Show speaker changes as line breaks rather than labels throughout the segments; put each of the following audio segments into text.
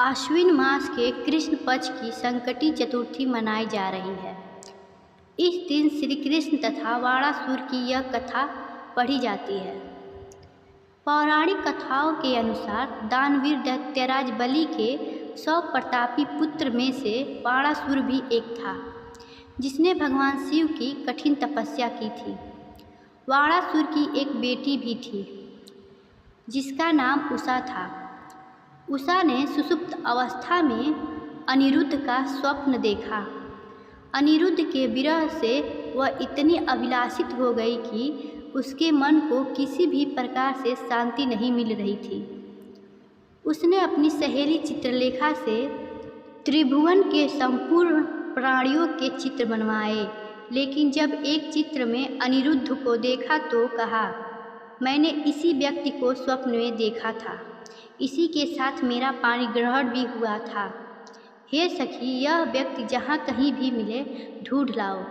आश्विन मास के कृष्ण पक्ष की संकटी चतुर्थी मनाई जा रही है। इस दिन श्री कृष्ण तथा वाणासुर की यह कथा पढ़ी जाती है। पौराणिक कथाओं के अनुसार दानवीर दैत्यराज बलि के 100 प्रतापी पुत्र में से वाणासुर भी एक था, जिसने भगवान शिव की कठिन तपस्या की थी। वाणासुर की एक बेटी भी थी, जिसका नाम उषा था। उषा ने सुषुप्त अवस्था में अनिरुद्ध का स्वप्न देखा। अनिरुद्ध के विरह से वह इतनी अभिलाषित हो गई कि उसके मन को किसी भी प्रकार से शांति नहीं मिल रही थी। उसने अपनी सहेली चित्रलेखा से त्रिभुवन के संपूर्ण प्राणियों के चित्र बनवाए, लेकिन जब एक चित्र में अनिरुद्ध को देखा तो कहा, मैंने इसी व्यक्ति को स्वप्न में देखा था, इसी के साथ मेरा पाणी ग्रहण भी हुआ था। हे सखी, यह व्यक्ति जहाँ कहीं भी मिले ढूंढ लाओ,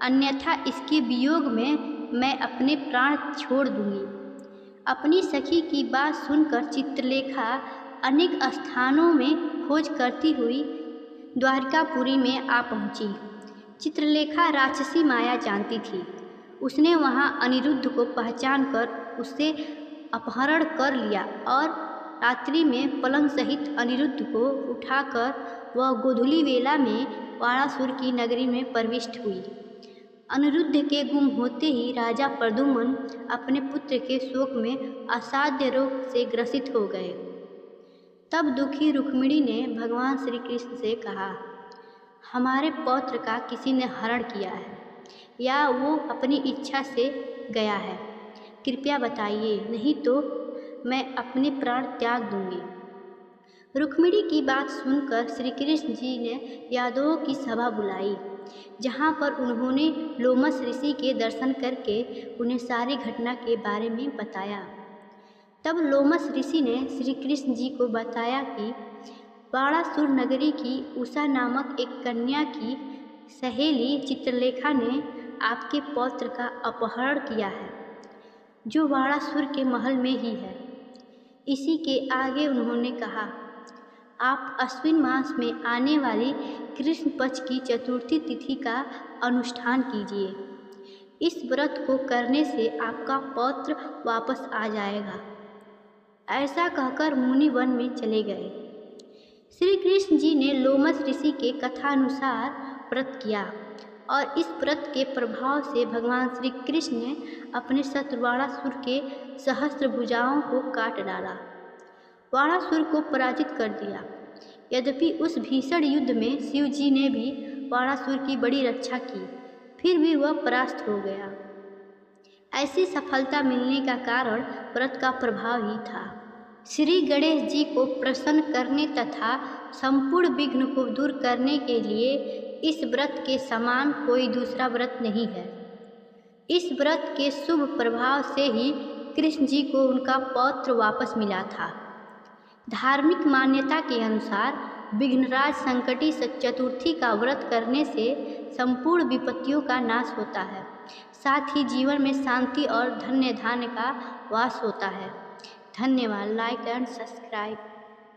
अन्यथा इसके वियोग में मैं अपने प्राण छोड़ दूंगी। अपनी सखी की बात सुनकर चित्रलेखा अनेक स्थानों में खोज करती हुई द्वारिकापुरी में आ पहुंची। चित्रलेखा राक्षसी माया जानती थी। उसने वहां अनिरुद्ध को पहचान कर उससे अपहरण कर लिया और रात्रि में पलंग सहित अनिरुद्ध को उठाकर वह गोधूली वेला में वाणासुर की नगरी में प्रविष्ट हुई। अनिरुद्ध के गुम होते ही राजा प्रद्युम्न अपने पुत्र के शोक में असाध्य रोग से ग्रसित हो गए। तब दुखी रुक्मिणी ने भगवान श्री कृष्ण से कहा, हमारे पौत्र का किसी ने हरण किया है या वो अपनी इच्छा से गया है, कृपया बताइए, नहीं तो मैं अपने प्राण त्याग दूंगी। रुक्मिणी की बात सुनकर श्री कृष्ण जी ने यादवों की सभा बुलाई, जहाँ पर उन्होंने लोमस ऋषि के दर्शन करके उन्हें सारी घटना के बारे में बताया। तब लोमस ऋषि ने श्री कृष्ण जी को बताया कि वाणासुर नगरी की उषा नामक एक कन्या की सहेली चित्रलेखा ने आपके पौत्र का अपहरण किया है, जो वाणासुर के महल में ही है। इसी के आगे उन्होंने कहा, आप अश्विन मास में आने वाली कृष्ण पक्ष की चतुर्थी तिथि का अनुष्ठान कीजिए। इस व्रत को करने से आपका पौत्र वापस आ जाएगा। ऐसा कहकर मुनि वन में चले गए। श्री कृष्ण जी ने लोमस ऋषि के कथानुसार व्रत किया और इस व्रत के प्रभाव से भगवान श्री कृष्ण ने अपने शत्रु वाणासुर के सहस्त्र भुजाओं को काट डाला, वाणासुर को पराजित कर दिया। यद्यपि उस भीषण युद्ध में शिव जी ने भी वाणासुर की बड़ी रक्षा की, फिर भी वह परास्त हो गया। ऐसी सफलता मिलने का कारण व्रत का प्रभाव ही था। श्री गणेश जी को प्रसन्न करने तथा संपूर्ण विघ्न को दूर करने के लिए इस व्रत के समान कोई दूसरा व्रत नहीं है। इस व्रत के शुभ प्रभाव से ही कृष्ण जी को उनका पौत्र वापस मिला था। धार्मिक मान्यता के अनुसार विघ्नराज संकटी चतुर्थी का व्रत करने से संपूर्ण विपत्तियों का नाश होता है, साथ ही जीवन में शांति और धन्य धान्य का वास होता है। धन्यवाद। Like and subscribe.